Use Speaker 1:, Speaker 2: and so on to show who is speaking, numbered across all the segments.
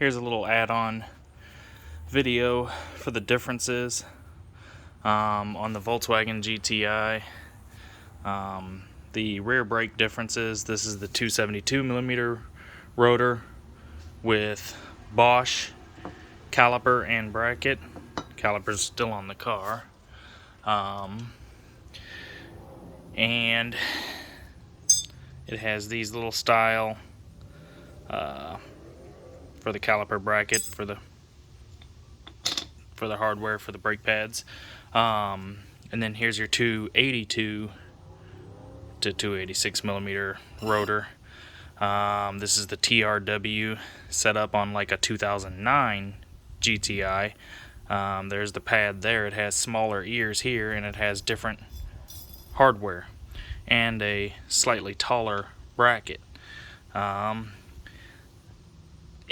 Speaker 1: Here's a little add-on video for the differences on the Volkswagen GTI. The rear brake differences: this is the 272mm rotor with Bosch caliper and bracket. Caliper's still on the car. And it has these little style for the caliper bracket for the hardware for the brake pads, and then here's your 282 to 286 millimeter rotor. This is the TRW set up on like a 2009 GTI. There's the pad there. It has smaller ears here, and it has different hardware and a slightly taller bracket.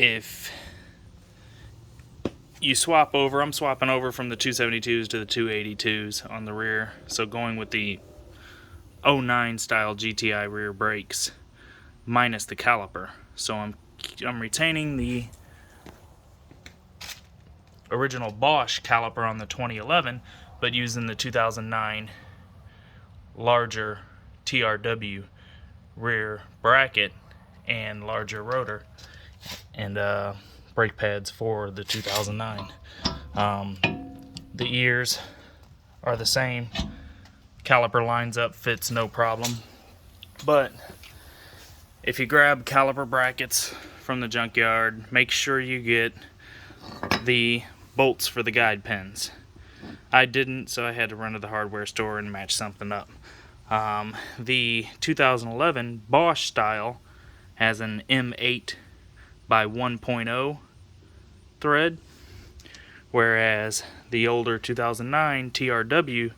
Speaker 1: If you swap over, I'm swapping over from the 272s to the 282s on the rear, so going with the 09 style GTI rear brakes minus the caliper. So I'm retaining the original Bosch caliper on the 2011, but using the 2009 larger TRW rear bracket and larger rotor and brake pads for the 2009. The ears are the same. Caliper lines up, fits no problem. But if you grab caliper brackets from the junkyard, make sure you get the bolts for the guide pins. I didn't, so I had to run to the hardware store and match something up. The 2011 Bosch style has an M8 by 1.0 thread, whereas the older 2009 TRW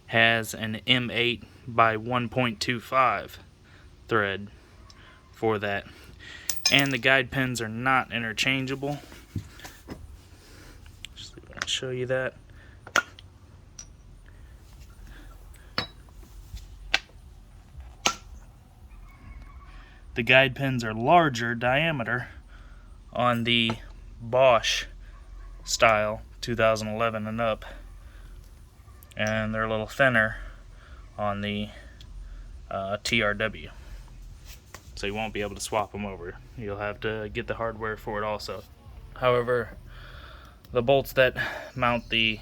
Speaker 1: has an M8 by 1.25 thread for that. And the guide pins are not interchangeable. Just see if I can show you that. The guide pins are larger diameter on the Bosch style 2011 and up, and they're a little thinner on the TRW, so you won't be able to swap them over. You'll have to get the hardware for it also. However, the bolts that mount the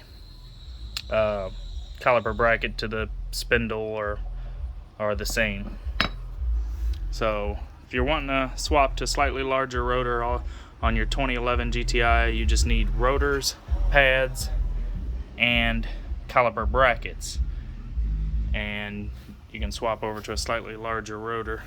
Speaker 1: caliper bracket to the spindle are the same. So if you're wanting to swap to slightly larger rotor on your 2011 GTI, you just need rotors, pads, and caliper brackets, and you can swap over to a slightly larger rotor